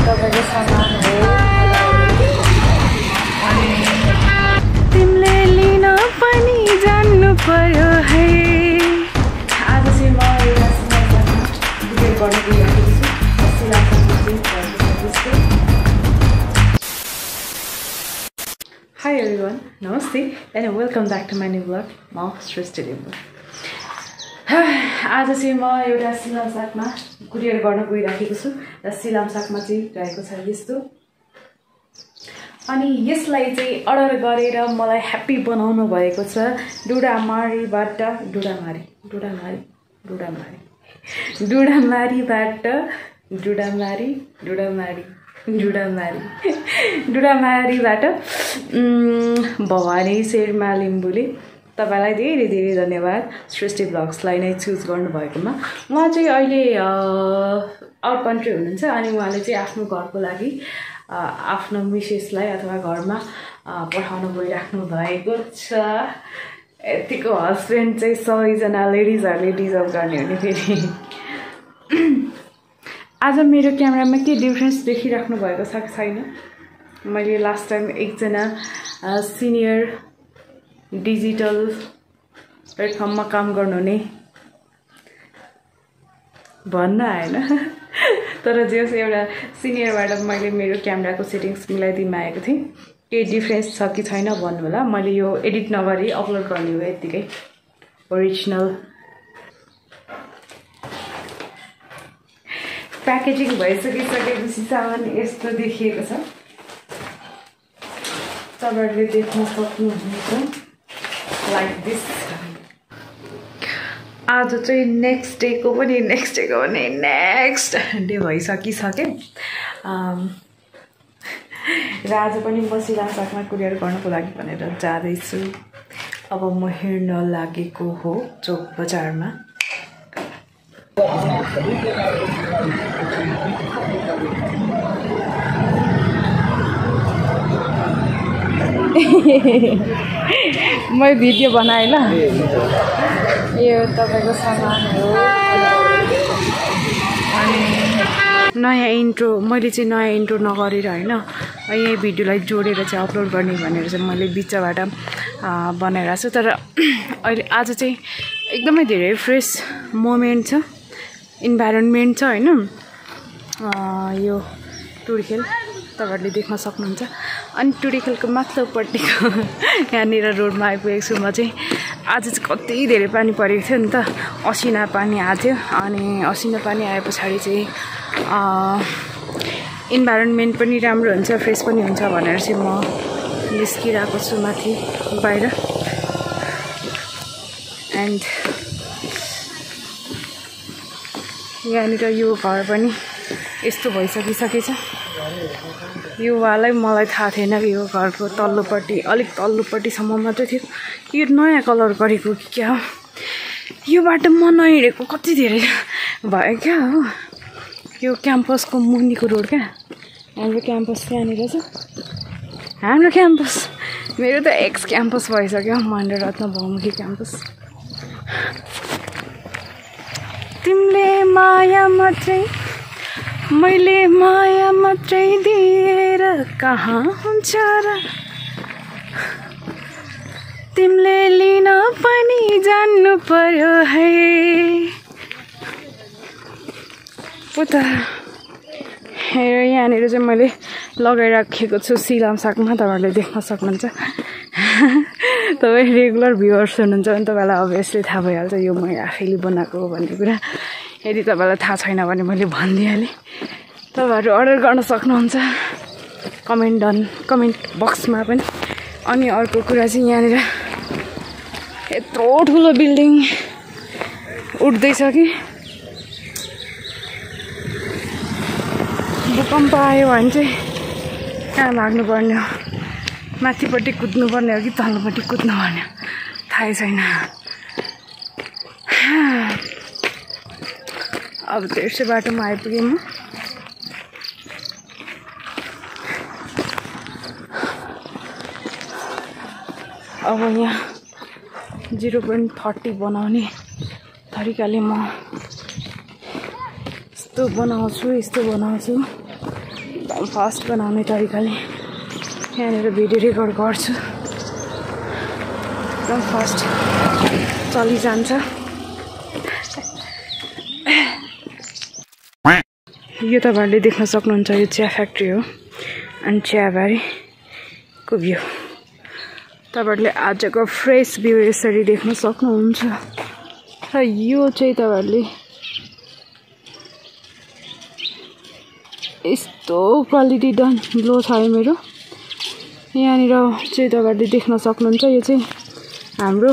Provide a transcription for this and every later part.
तपाईँको सामान हो तिमीले लिन पनि जान्नु पर्यो है। आज चाहिँ म एउटा भिडियो गर्न गइरहेको छु। Hi everyone, Namaste and welcome back to my new vlog. म सृष्टि लिम्बू। आज चाहिँ म एउटा सिलामसाकमा कुरियर गर्न गइरहेको छु र सिलामसाकमा चाहिँ रहेको छ यस्तो। अनि यसलाई चाहिँ अर्डर गरेर मलाई ह्याप्पी बनाउनु भएको छ डुडामारीबाट भवानी शेर्मा लिम्बूले। तपाईलाई धेरै धेरै धन्यवाद सृष्टि ब्लग्सलाई नै चुज गर्नुभएकोमा। उहाँ चाहिँ अहिले आउट कन्ट्री हुनुहुन्छ अनि उहाँले चाहिँ आफ्नो घरको लागि आफ्नो मिसेसलाई अथवा घरमा पठाउन गइराख्नु भएको छ। यतिको हस्बेन्ड चाहिँ सबैजना लेडिजहरूले डिजर्भ गर्ने हो नि फेरि। आज मेरो क्यामेरामा के डिफ्रेन्स देखिराख्नु भएको छ कि छैन? मैले लास्ट टाइम एकजना सिनियर डिजिटल प्लेटफर्ममा काम गर्नुहुने भन्न आएन तर जे होस् एउटा सिनियरबाट मैले मेरो क्यामेराको सेटिङ्स मिलाइदिनु आएको थिएँ। केही डिफ्रेन्स छ कि छैन भन्नु होला। मैले यो एडिट नगरी अपलोड गर्ने हो यतिकै ओरिजिनल। प्याकेजिङ भइसकिसकेपछि सामान यस्तो देखिएको छ। तपाईहरुले देख्न सक्नुहुन्छ लाइक दिस। आज चाहिँ नेक्स्ट डेको पनि नेक्स्ट डे भइसकिसक्यो र आज पनि म सिलामसाकमा कुरियर गर्नको लागि भनेर जाँदैछु। अब म हिँड्न लागेको हो चोक बजारमा। मैं भिडियो बनाएँ ल। यो तपाईको सामान हो। अनि नयाँ इन्ट्रो मैले चाहिँ नयाँ इन्ट्रो नगरेर हैन यही भिडियोलाई जोडेर चाहिँ अपलोड गर्ने भनेर चाहिँ मैले बिचबाट बनाइरहेको छु। तर अहिले आज चाहिँ एकदमै धेरै फ्रेस मोमेन्ट छ, इन्भाइरोन्मेन्ट छ हैन। यो टुरिखेल तपाईहरुले देख्न सक्नुहुन्छ। अनि टुरिखेलको माथिल्लोपट्टिको यहाँनिर रोडमा आइपुगेको छु म चाहिँ। आज चाहिँ कति धेरै पानी परेको थियो नि त, असिना पानी आएको थियो। अनि असिना पानी आए पछाडि चाहिँ इन्भाइरोन्मेन्ट पनि राम्रो हुन्छ, फ्रेस पनि हुन्छ भनेर चाहिँ म निस्किरहेको छु माथि बाहिर। एन्ड यहाँनिर यो घर पनि यस्तो भइसकिसकेछ। यो वालै मलाई थाहा थिएन कि यो घरको तल्लोपट्टि अलिक तल्लोपट्टिसम्म मात्रै थियो। यो नयाँ कलर गरेको कि क्या हो। यो बाटो म नहिँडेको कति धेरै भयो क्या हो। यो क्याम्पसको मुनिको रोड क्या। हाम्रो क्याम्पस त्यहाँनिर छ। हाम्रो क्याम्पस मेरो त एक्स क्याम्पस भइसक्यो, महेन्द्र रत्न बहुमुखी क्याम्पस। तिमीले माया मात्रै मैले माया मात्रै दिएर कहाँ हुन्छ र, तिमीले लिन पनि जान्नु पर्यो है। पुता हेर यहाँनिर चाहिँ मैले लगाइराखेको छु सिलामसाकमा। तपाईँहरूले देख्न सक्नुहुन्छ। तपाईँ रेगुलर भ्युअर्स हुनुहुन्छ भने तपाईँलाई अभियसली थाहा भइहाल्छ यो मैले आफैले बनाएको हो भन्ने कुरा। यदि तपाईँलाई थाहा छैन भने मैले भनिदिइहालेँ। तपाईँहरू अर्डर गर्न सक्नुहुन्छ कमेन्ट बक्समा पनि। अनि अर्को कुरा चाहिँ यहाँनिर यत्रो ठुलो बिल्डिङ उठ्दैछ कि भूकम्प आयो भने चाहिँ कहाँ भाग्नुपर्ने हो, माथिपट्टि कुद्नुपर्ने हो कि तल्लोपट्टि कुद्नुपर्ने हो थाहै छैन। अब तेर्सो बाटोमा आइपुगेँ म। अब यहाँ 0.30 बनाउने तरिकाले म यस्तो बनाउँछु एकदम फास्ट बनाउने तरिकाले यहाँनिर भिडियो रेकर्ड गर्छु। एकदम फास्ट चलिजान्छ। यो तपाईँहरूले देख्न सक्नुहुन्छ, यो चिया फ्याक्ट्री हो अनि चियाबारीको भ्यू तपाईँहरूले आजको फ्रेस भ्यू यसरी देख्न सक्नुहुन्छ। र यो चाहिँ तपाईँहरूले यस्तो क्वालिटी डन लो छ है मेरो। यहाँनिर चाहिँ तपाईँहरूले देख्न सक्नुहुन्छ, यो चाहिँ हाम्रो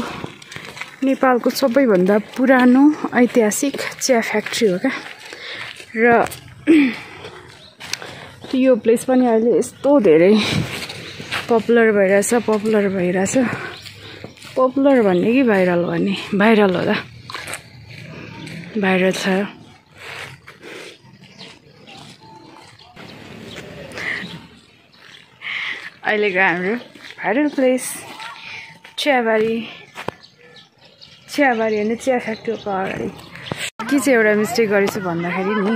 नेपालको सबैभन्दा पुरानो ऐतिहासिक चिया फ्याक्ट्री हो क्या। र यो प्लेस पनि अहिले यस्तो धेरै पपुलर भइरहेछ। पपुलर भन्ने कि भाइरल भन्ने? भाइरल होला, भाइरल छ। अहिलेको हाम्रो भाइरल प्लेस चियाबारी होइन, चिया फ्याक्ट्रीको अगाडि। के चाहिँ एउटा मिस्टेक गरेछु भन्दाखेरि नि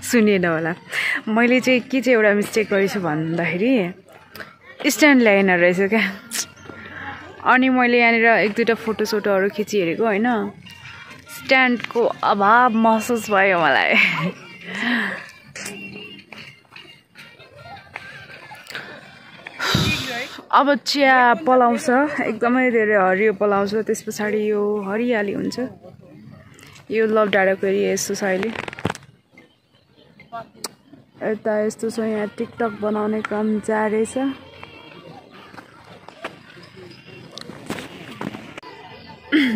सुनिएन होला, मैले चाहिँ के चाहिँ एउटा मिस्टेक गरेछु भन्दाखेरि स्ट्यान्ड ल्याएन रहेछ क्या। अनि मैले यहाँनिर एक दुईवटा फोटोसोटोहरू खिचिहेरेको होइन, स्ट्यान्डको अभाव महसुस भयो मलाई। अब चिया पलाउँछ, एकदमै धेरै हरियो पलाउँछ। त्यस पछाडि यो हरियाली हुन्छ। यो लभ डाँडाको एरिया यस्तो छ अहिले। यता यस्तो छ, यहाँ टिकटक बनाउने काम जारी छ।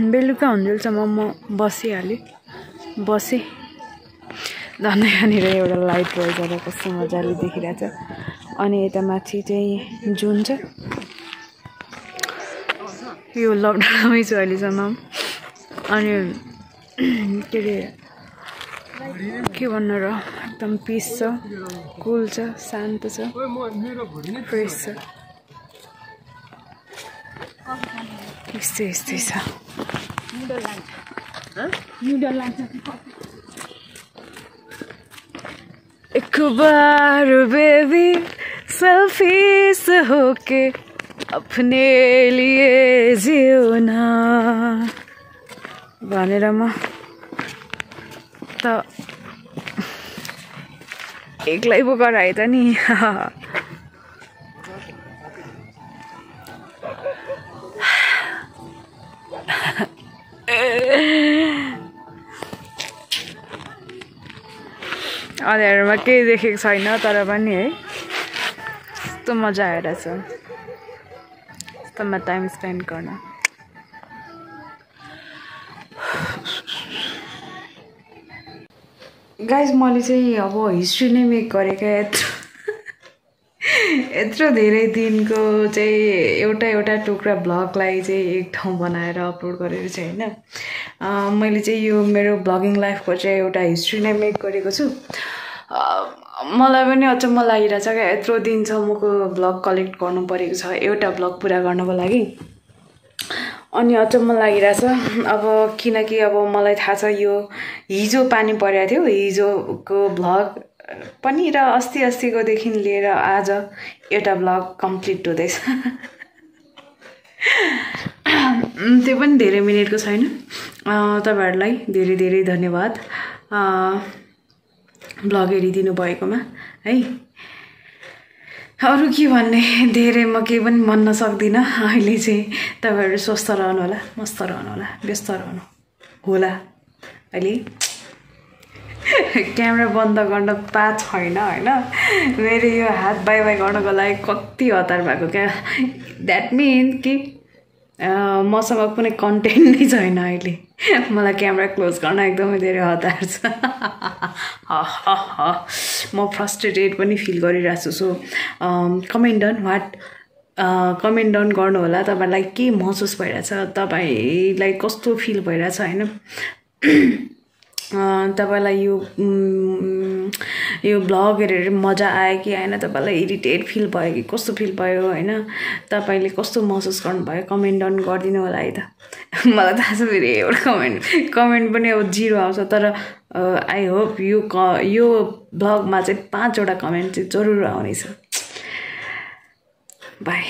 बेलुका हुन्जेलसम्म म बसेँ। झन् यहाँनिर एउटा लाइट रहेछ र कस्तो मजाले देखिरहेछ। अनि यता माथि चाहिँ जुन छ, यो लकडाउनमै छु अहिलेसम्म। अनि के अरे के भन्नु र, एकदम पिस छ, कुल छ, शान्त छ, फ्रेस छ। यस्तै छ। एक बार बेबी सेल्फिश होके अपने लिए जियो ना भनेर म त एक्लै पो गराएँ त नि। अँध्यारोमा केही देखेको छैन, तर पनि है यस्तो मजा आइरहेछ यस्तोमा टाइम स्पेन्ड गर्न। गाइज, मैले चाहिँ अब हिस्ट्री नै मेक गरेको यत्रो धेरै दिनको चाहिँ एउटा टुक्रा भ्लगलाई चाहिँ एक ठाउँ बनाएर अपलोड गरेर चाहिँ होइन, मैले चाहिँ यो मेरो ब्लगिङ लाइफको चाहिँ एउटा हिस्ट्री नै मेक गरेको छु। मलाई पनि अचम्म लागिरहेछ क्या, यत्रो दिनसम्मको भ्लग कलेक्ट गर्नु परेको छ एउटा भ्लग पुरा गर्नको लागि। अनि अचम्म लागिरहेछ अब, किनकि अब मलाई थाहा छ यो हिजो पानी परेको थियो, हिजोको भ्लग पनि र अस्तिकोदेखि लिएर आज एउटा भ्लग कम्प्लिट हुँदैछ। त्यो पनि धेरै मिनटको छैन। तपाईँहरूलाई धेरै धेरै धन्यवाद भ्लग हेरिदिनु भएकोमा है। अरू के भन्ने, धेरै म केही पनि भन्न सक्दिनँ। अहिले चाहिँ तपाईँहरू स्वस्थ रहनु होला, मस्त रहनु होला, व्यस्त रहनु होला। अहिले क्यामेरा बन्द गर्न पाएको छैन होइन, मेरो यो हात बाई बाई गर्नको लागि कति हतार भएको क्या। द्याट मिन्स कि मसँग कुनै कन्टेन्ट नै छैन अहिले, मलाई क्यामेरा क्लोज गर्न एकदमै धेरै हतार छ। म फ्रस्ट्रेटेड पनि फिल गरिरहेको छु। सो कमेन्ट डाउन गर्नु होला, तपाईँलाई के महसुस भइरहेछ, तपाईँलाई कस्तो फिल भइरहेछ होइन। तपाईँलाई यो भ्लग हेरेर मजा आयो कि आएन, तपाईँलाई इरिटेट फिल भयो कि कस्तो फिल भयो होइन, तपाईँले कस्तो महसुस गर्नुभयो कमेन्ट डाउन गरिदिनु होला है त। मलाई थाहा छ फेरि एउटा कमेन्ट पनि अब 0 आउँछ, तर आई होप यो ब्लगमा चाहिँ 5 वटा कमेन्ट चाहिँ जरुर आउनेछ बाई